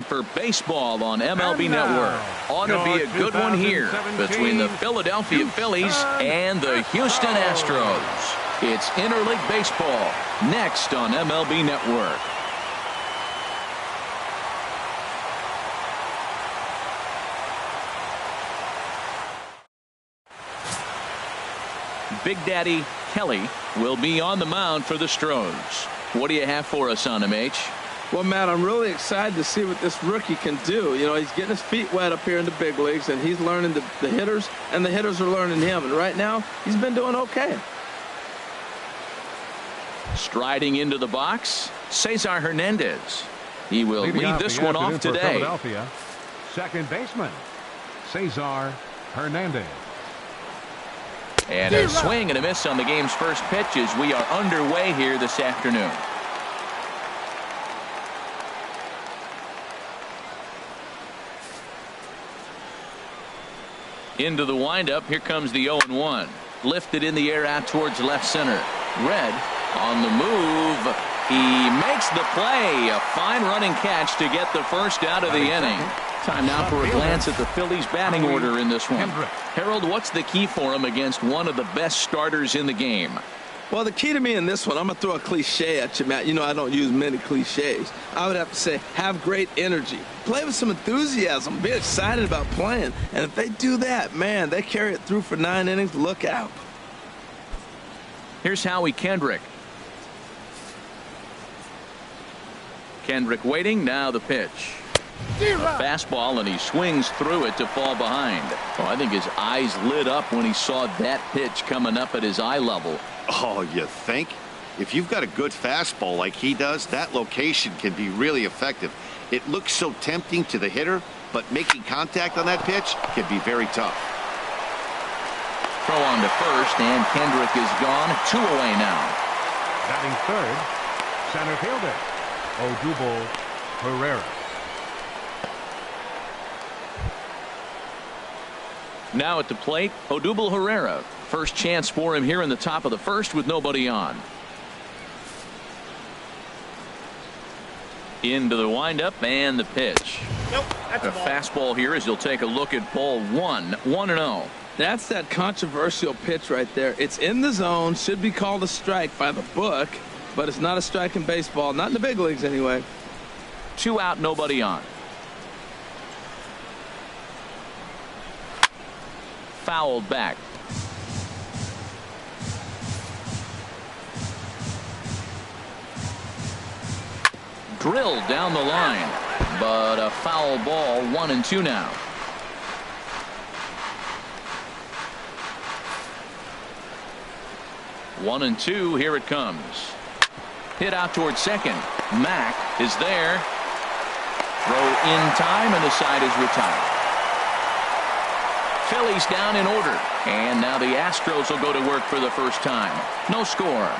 for baseball on MLB Network. Ought to be a good one here between the Philadelphia Phillies and the Houston Astros. It's interleague baseball next on MLB Network. Big Daddy Kelly will be on the mound for the Stros. What do you have for us on him, H? Well, Matt, I'm really excited to see what this rookie can do. You know, he's getting his feet wet up here in the big leagues, and he's learning the hitters, and the hitters are learning him. And right now, he's been doing okay. Striding into the box, Cesar Hernandez. He will lead this one off today. Philadelphia, second baseman, Cesar Hernandez. And a swing and a miss on the game's first pitch as we are underway here this afternoon. Into the windup. Here comes the 0-1. Lifted in the air out towards left center. Red on the move. He makes the play. A fine running catch to get the first out of the inning. Time now for a glance at the Phillies batting order in this one. Harold, what's the key for him against one of the best starters in the game? Well, the key to me in this one, I'm going to throw a cliche at you, Matt. You know I don't use many cliches. I would have to say have great energy. Play with some enthusiasm. Be excited about playing. And if they do that, man, they carry it through for 9 innings. Look out. Here's Howie Kendrick. Kendrick waiting. Now the pitch. A fastball, and he swings through it to fall behind. Oh, I think his eyes lit up when he saw that pitch coming up at his eye level. Oh, you think? If you've got a good fastball like he does, that location can be really effective. It looks so tempting to the hitter, but making contact on that pitch can be very tough. Throw on to first, and Kendrick is gone. 2 away now. Batting third, center fielder, Odubel Herrera. Now at the plate, Odubel Herrera. First chance for him here in the top of the first with nobody on. Into the windup and the pitch. Nope, that's a fastball here as he'll take a look at ball 1. 1-0. That's that controversial pitch right there. It's in the zone, should be called a strike by the book, but it's not a strike in baseball, not in the big leagues anyway. 2 out, nobody on. Fouled back. Drilled down the line, but a foul ball. 1-2 now. One and two. Here it comes. Hit out towards second. Mack is there. Throw in time, and the side is retired. Phillies down in order, and now the Astros will go to work for the first time. No score.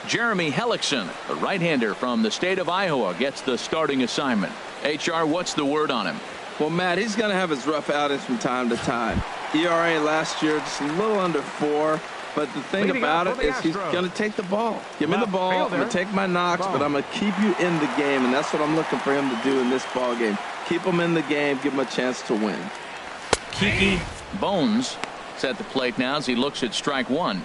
Jeremy Hellickson, the right-hander from the state of Iowa, gets the starting assignment. HR, what's the word on him? Well, Matt, he's going to have his rough outings from time to time. ERA last year just a little under 4. But the thing about it is he's going to take the ball. Give me the ball. I'm going to take my knocks, but I'm going to keep you in the game, and that's what I'm looking for him to do in this ball game. Keep him in the game, give him a chance to win. Kiki Bones is at the plate now as he looks at strike one.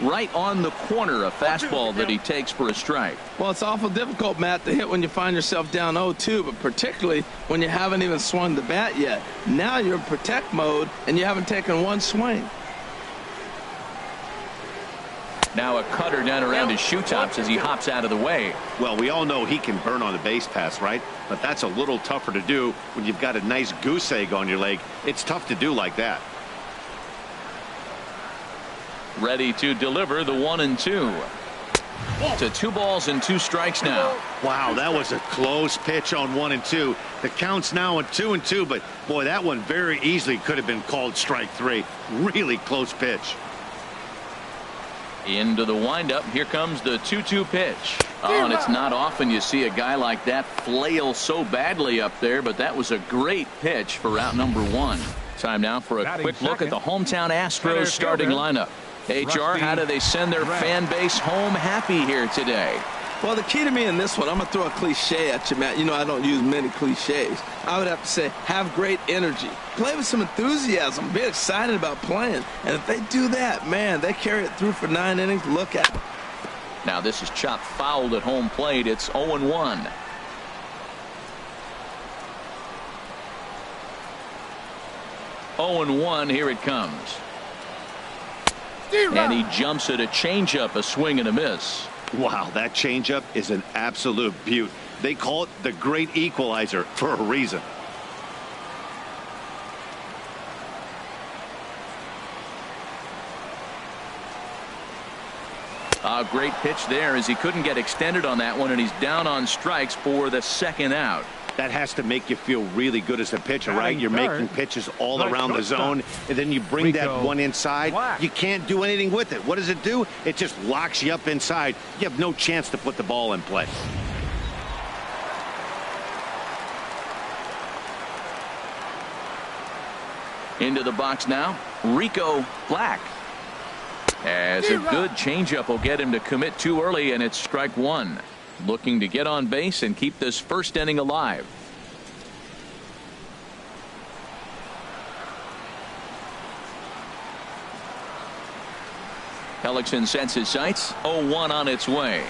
Right on the corner, a fastball that he takes for a strike. Well, it's awful difficult, Matt, to hit when you find yourself down 0-2, but particularly when you haven't even swung the bat yet. Now you're in protect mode, and you haven't taken one swing. Now a cutter down around his shoe tops as he hops out of the way. Well, we all know he can burn on the base pass, right? But that's a little tougher to do when you've got a nice goose egg on your leg. It's tough to do like that. Ready to deliver the 1-2. To 2 balls and 2 strikes now. Wow, that was a close pitch on 1-2. The count's now at 2-2, but boy, that one very easily could have been called strike 3. Really close pitch. Into the windup. Here comes the 2-2 pitch. Oh, and it's not often you see a guy like that flail so badly up there, but that was a great pitch for out number 1. Time now for a quick look at the hometown Astros starting lineup. HR, how do they send their fan base home happy here today? Well, the key to me in this one, I'm going to throw a cliche at you, Matt. You know I don't use many cliches. I would have to say, have great energy. Play with some enthusiasm. Be excited about playing. And if they do that, man, they carry it through for 9 innings. Look at them. Now this is chopped fouled at home plate. It's 0-1. Here it comes. And he jumps at a changeup, a swing and a miss. Wow, that changeup is an absolute beaut. They call it the great equalizer for a reason. A great pitch there as he couldn't get extended on that one, and he's down on strikes for the second out. That has to make you feel really good as a pitcher, right? You're making pitches all around the zone, and then you bring that one inside. You can't do anything with it. What does it do? It just locks you up inside. You have no chance to put the ball in play. Into the box now, Rico Black. As a good changeup will get him to commit too early, and it's strike 1. Looking to get on base and keep this first inning alive. Hellickson sets his sights. 0-1 on its way.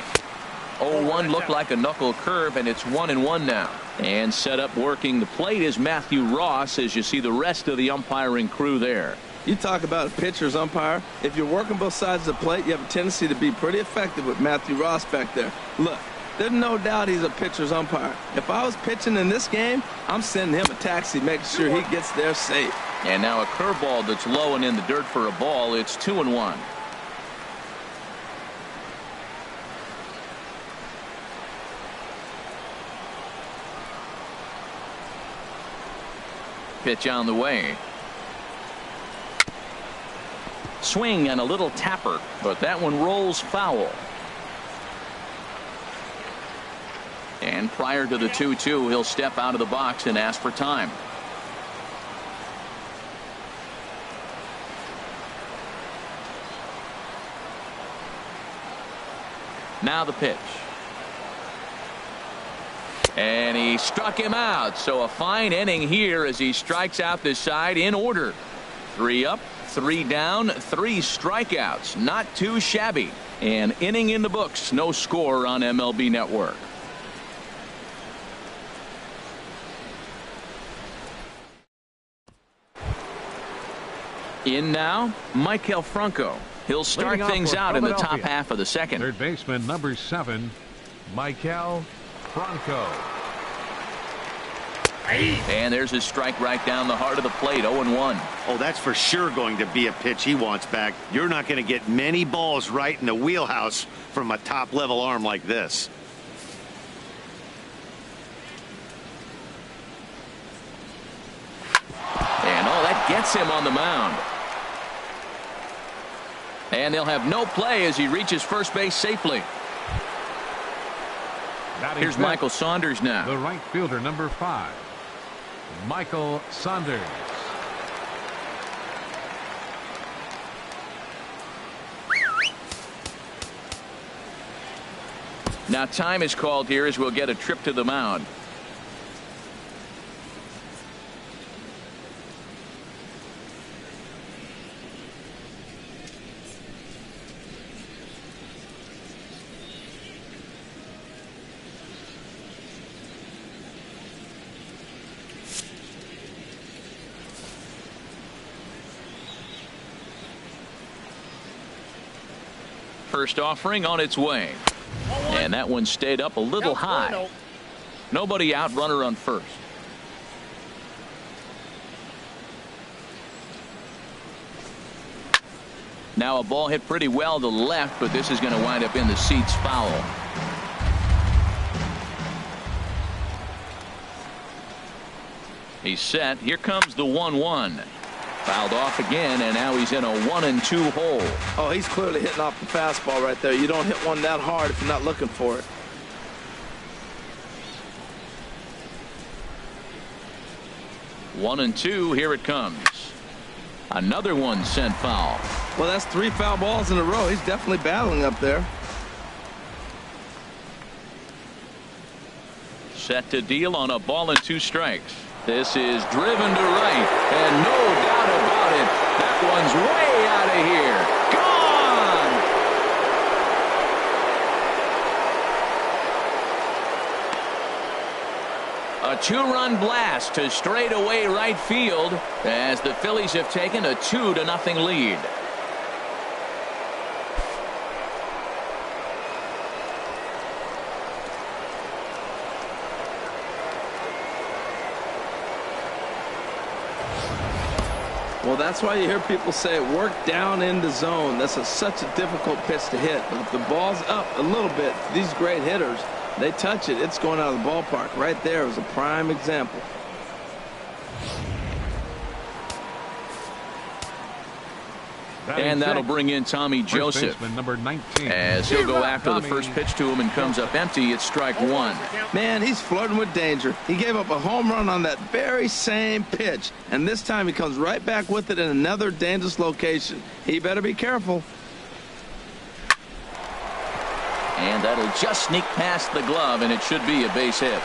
0-1 looked like a knuckle curve, and it's 1-1 now. And set up working the plate is Matthew Ross, as you see the rest of the umpiring crew there. You talk about a pitcher's umpire. If you're working both sides of the plate, you have a tendency to be pretty effective with Matthew Ross back there. Look, there's no doubt he's a pitcher's umpire. If I was pitching in this game, I'm sending him a taxi, making sure he gets there safe. And now a curveball that's low and in the dirt for a ball. It's 2-1. Pitch on the way. Swing and a little tapper, but that one rolls foul. And prior to the 2-2, he'll step out of the box and ask for time. Now the pitch. And he struck him out. So a fine inning here as he strikes out this side in order. 3 up, 3 down, 3 strikeouts. Not too shabby. An inning in the books. No score on MLB Network. In now, Michael Franco. He'll start things out in the top half of the second. Third baseman number 7, Michael Franco. And there's his strike right down the heart of the plate. 0-1. Oh, that's for sure going to be a pitch he wants back. You're not going to get many balls right in the wheelhouse from a top-level arm like this. And oh, that gets him on the mound. And they'll have no play as he reaches first base safely. Here's Michael Saunders now. The right fielder, number 5, Michael Saunders. Now time is called here as we'll get a trip to the mound. First offering on its way. And that one stayed up a little high. Nobody out, runner on first. Now a ball hit pretty well to left, but this is going to wind up in the seats foul. He's set. Here comes the 1-1. Fouled off again, and now he's in a 1-2 hole. Oh, he's clearly hitting off the fastball right there. You don't hit one that hard if you're not looking for it. One and two, here it comes. Another one sent foul. Well, that's 3 foul balls in a row. He's definitely battling up there. Set to deal on a ball and 2 strikes. This is driven to right, and no doubt about it, that one's way out of here. Gone! A 2-run blast to straightaway right field as the Phillies have taken a 2-0 lead. Well, that's why you hear people say work down in the zone. That's such a difficult pitch to hit. But if the ball's up a little bit, these great hitters, they touch it, it's going out of the ballpark. Right there is a prime example. And that'll bring in Tommy Joseph. Number 19. As he'll go after the first pitch to him and comes up empty. It's strike 1. Man, he's flirting with danger. He gave up a home run on that very same pitch. And this time he comes right back with it in another dangerous location. He better be careful. And that'll just sneak past the glove, and it should be a base hit.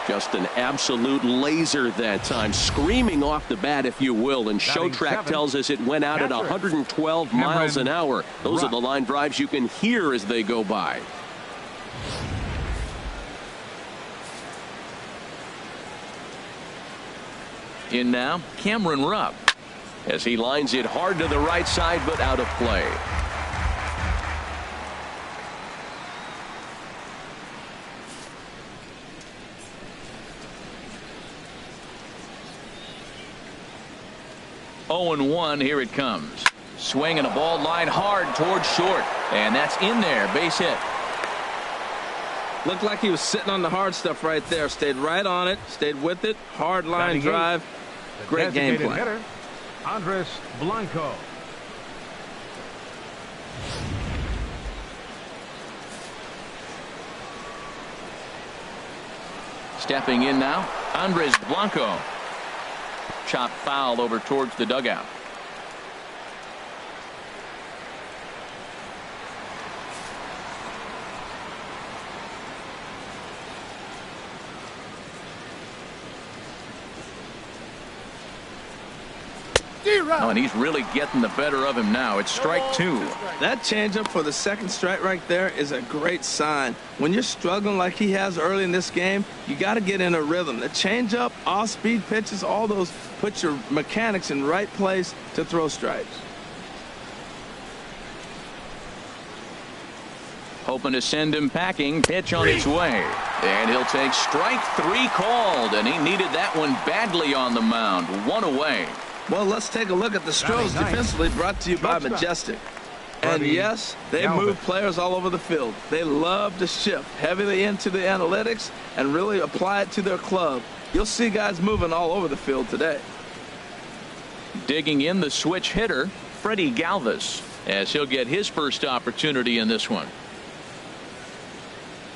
Just an absolute laser that time, screaming off the bat, if you will. And ShowTrack tells us it went out at 112 miles an hour. Those are the line drives you can hear as they go by. In now, Cameron Rupp, as he lines it hard to the right side, but out of play. Oh and 1, here it comes. Swing and a ball line hard towards short. And that's in there. Base hit. Looked like he was sitting on the hard stuff right there. Stayed right on it. Stayed with it. Hard line drive. Great game plan. Hitter, Andres Blanco. Stepping in now, Andres Blanco. Chop foul over towards the dugout. Oh, and he's really getting the better of him now. It's strike 2. That changeup for the second strike right there is a great sign. When you're struggling like he has early in this game, you got to get in a rhythm. The changeup, off-speed pitches, all those put your mechanics in right place to throw strikes. Hoping to send him packing. Pitch on its way. And he'll take strike 3 called. And he needed that one badly on the mound. 1 away. Well, let's take a look at the Stros defensively, brought to you by Majestic. And yes, they move players all over the field. They love to shift heavily into the analytics and really apply it to their club. You'll see guys moving all over the field today. Digging in the switch hitter, Freddie Galvis, as he'll get his first opportunity in this one.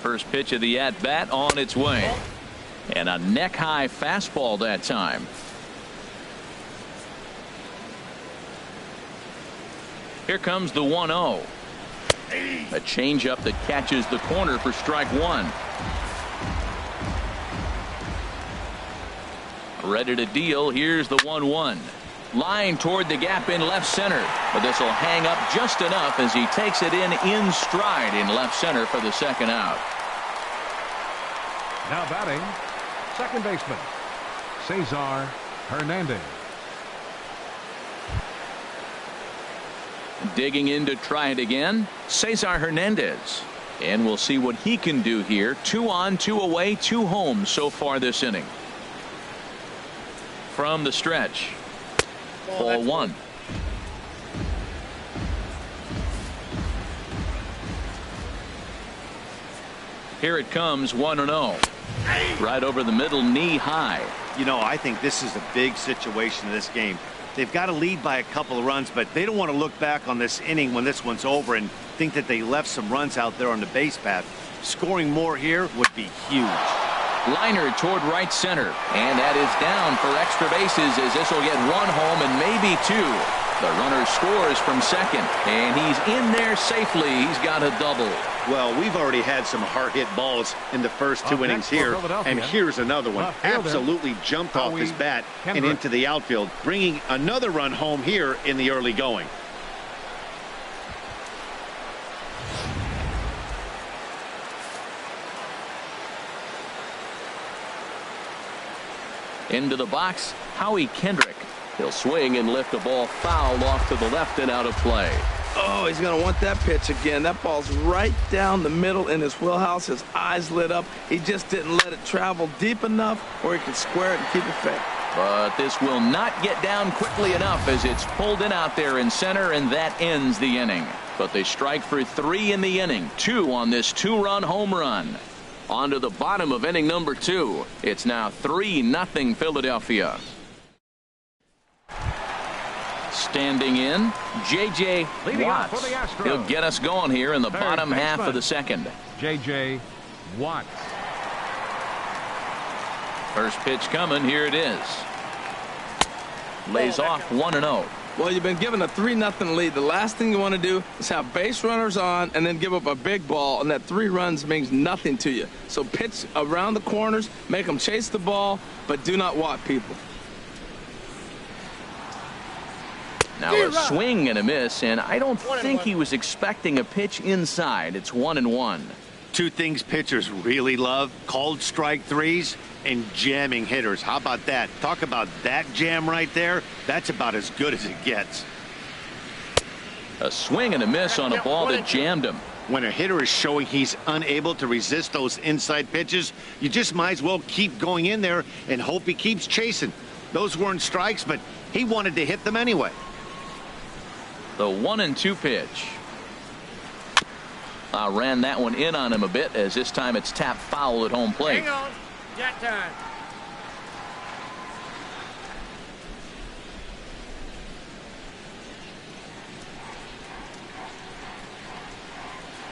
First pitch of the at-bat on its way. And a neck-high fastball that time. Here comes the 1-0. A changeup that catches the corner for strike 1. Ready to deal. Here's the 1-1. Line toward the gap in left center. But this will hang up just enough as he takes it in stride in left center for the second out. Now batting, second baseman, Cesar Hernandez. Digging in to try it again, Cesar Hernandez. And we'll see what he can do here. 2 on, 2 away, 2 home so far this inning. From the stretch. Ball 1. Here it comes, 1-0. Right over the middle, knee high. You know, I think this is a big situation in this game. They've got to lead by a couple of runs, but they don't want to look back on this inning when this one's over and think that they left some runs out there on the base path. Scoring more here would be huge. Liner toward right center, and that is down for extra bases as this will get one home and maybe two. The runner scores from second, and he's in there safely. He's got a double. Well, we've already had some hard-hit balls in the first two innings here, and here's another one. Absolutely jumped off his bat and into the outfield, bringing another run home here in the early going. Into the box, Howie Kendrick. He'll swing and lift a ball foul off to the left and out of play. Oh, he's going to want that pitch again. That ball's right down the middle in his wheelhouse. His eyes lit up. He just didn't let it travel deep enough where he could square it and keep it fair. But this will not get down quickly enough as it's pulled in out there in center, and that ends the inning. But they strike for 3 in the inning, 2 on this 2-run home run. On to the bottom of inning number 2. It's now 3-0 Philadelphia. Standing in, J.J. Watts. He'll get us going here in the bottom half of the second. J.J. Watts. First pitch coming. Here it is. Lays off 1-0. Well, you've been given a 3-0 lead. The last thing you want to do is have base runners on and then give up a big ball, and that 3 runs means nothing to you. So pitch around the corners, make them chase the ball, but do not walk people. Now a swing and a miss, and I don't think he was expecting a pitch inside. It's 1-1. Two things pitchers really love: called strike threes and jamming hitters. How about that? Talk about that jam right there. That's about as good as it gets. A swing and a miss on a ball that jammed him. When a hitter is showing he's unable to resist those inside pitches, you just might as well keep going in there and hope he keeps chasing. Those weren't strikes, but he wanted to hit them anyway. The 1-2 pitch. Ran that one in on him a bit, as this time it's tapped foul at home plate. Hang on. Got time.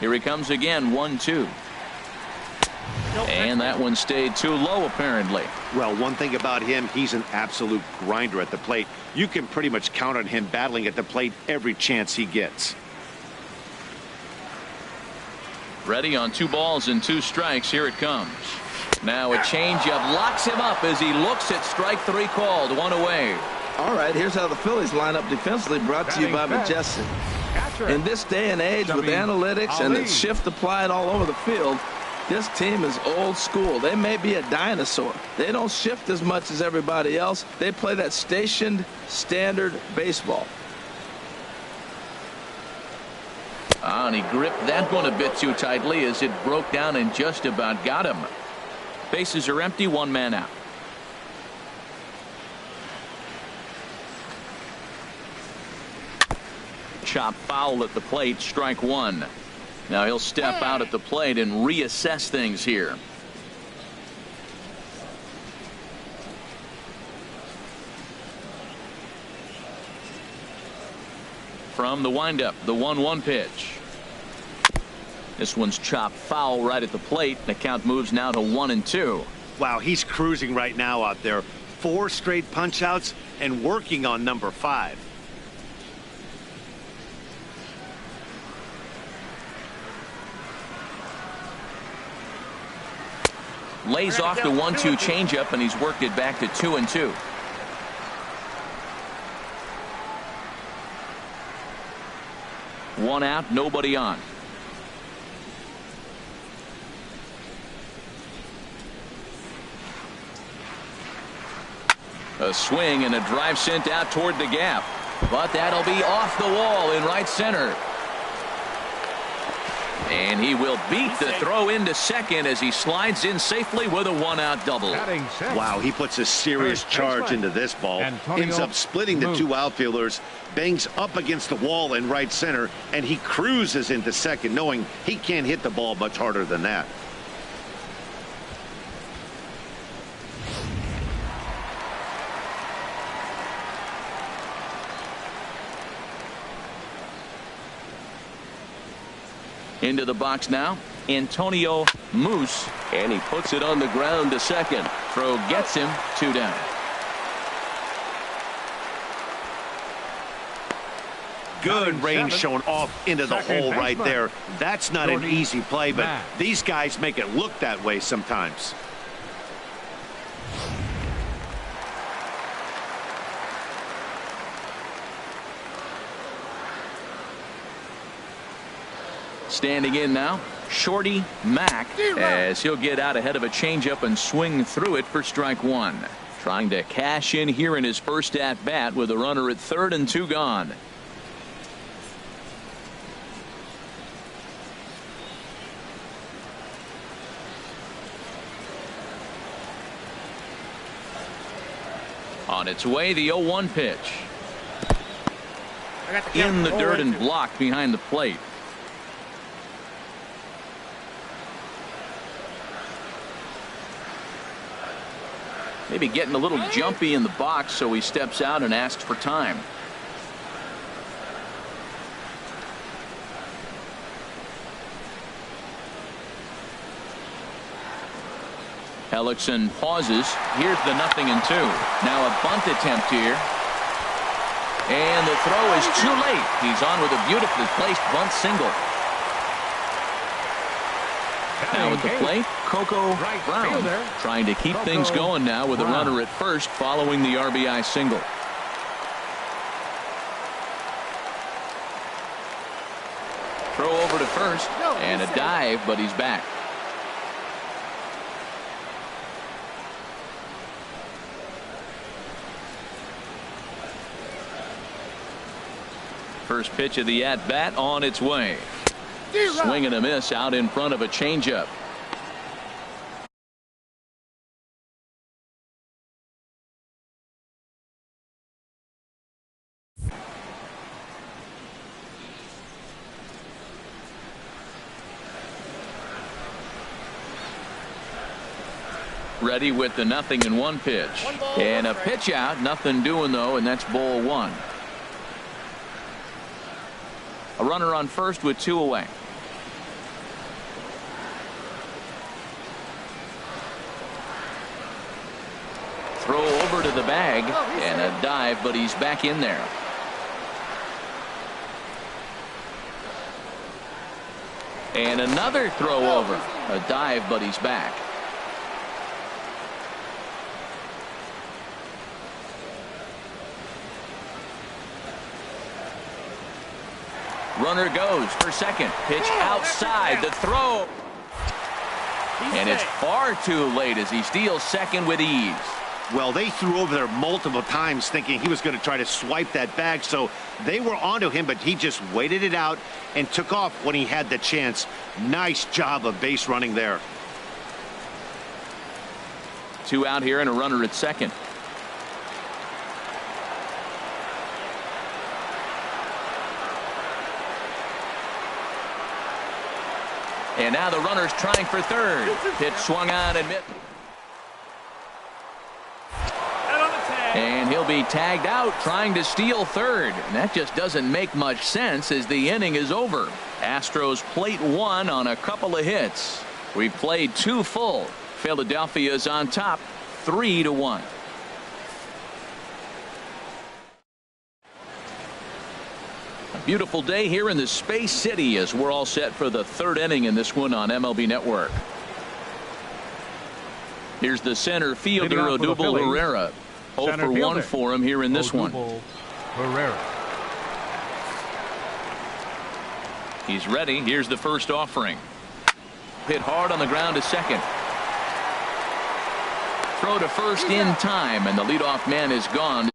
Here he comes again, 1-2. And that one stayed too low, apparently. Well, one thing about him, he's an absolute grinder at the plate. You can pretty much count on him battling at the plate every chance he gets. Ready on 2 balls and 2 strikes. Here it comes. Now a changeup locks him up as he looks at strike 3 called. 1 away. All right, here's how the Phillies line up defensively, brought to you by Majestic. In this day and age with analytics and the shift applied all over the field, this team is old school. They may be a dinosaur. They don't shift as much as everybody else. They play that stationed standard baseball. And he gripped that one a bit too tightly as it broke down and just about got him. Bases are empty, 1 man out. Chop foul at the plate, strike 1. Now he'll step out at the plate and reassess things here. From the windup, the 1-1 pitch. This one's chopped foul right at the plate. The count moves now to 1-2. Wow, he's cruising right now out there. 4 straight punch outs and working on number 5. Lays off the 1-2 changeup, and he's worked it back to 2-2. One out, nobody on. A swing and a drive sent out toward the gap, but that'll be off the wall in right center. And he will beat the throw into second as he slides in safely with a 1-out double. Wow, he puts a serious charge into this ball. Ends up splitting the 2 outfielders, bangs up against the wall in right center, and he cruises into second, knowing he can't hit the ball much harder than that. Into the box now, Antonio Moose. And he puts it on the ground to second. Throw gets him 2 down. Good range showing off into the hole right there. That's not an easy play, but these guys make it look that way sometimes. Standing in now, Shorty Mack, as he'll get out ahead of a changeup and swing through it for strike 1. Trying to cash in here in his first at bat with a runner at third and 2 gone. On its way, the 0-1 pitch. In the dirt and blocked behind the plate. Maybe getting a little jumpy in the box, so he steps out and asks for time. Hellickson pauses. Here's the 0-2. Now a bunt attempt here. And the throw is too late. He's on with a beautifully placed bunt single. Now at the plate, Coco Brown trying to keep things going now with a runner at first following the RBI single. Throw over to first and a dive, but he's back. First pitch of the at-bat on its way. Swing and a miss out in front of a changeup. Ready with the 0-1 pitch. And a pitch out. Nothing doing though, and that's ball 1. A runner on first with 2 away. Throw over to the bag and a dive, but he's back in there. And another throw over. A dive, but he's back. Runner goes for second. Pitch outside. The throw. And it's far too late as he steals second with ease. Well, they threw over there multiple times thinking he was going to try to swipe that bag, so they were onto him, but he just waited it out and took off when he had the chance. Nice job of base running there. 2 out here and a runner at second. And now the runner's trying for third. Pitch swung on and missed. And he'll be tagged out trying to steal third. And that just doesn't make much sense as the inning is over. Astros plate 1 on a couple of hits. We've played 2 full. Philadelphia's on top 3-1. Beautiful day here in the Space City as we're all set for the 3rd inning in this one on MLB Network. Here's the center fielder, Odubel Herrera. 0 for 1 for him here in this one. Herrera. He's ready. Here's the first offering. Hit hard on the ground to second. Throw to first in time, and the leadoff man is gone.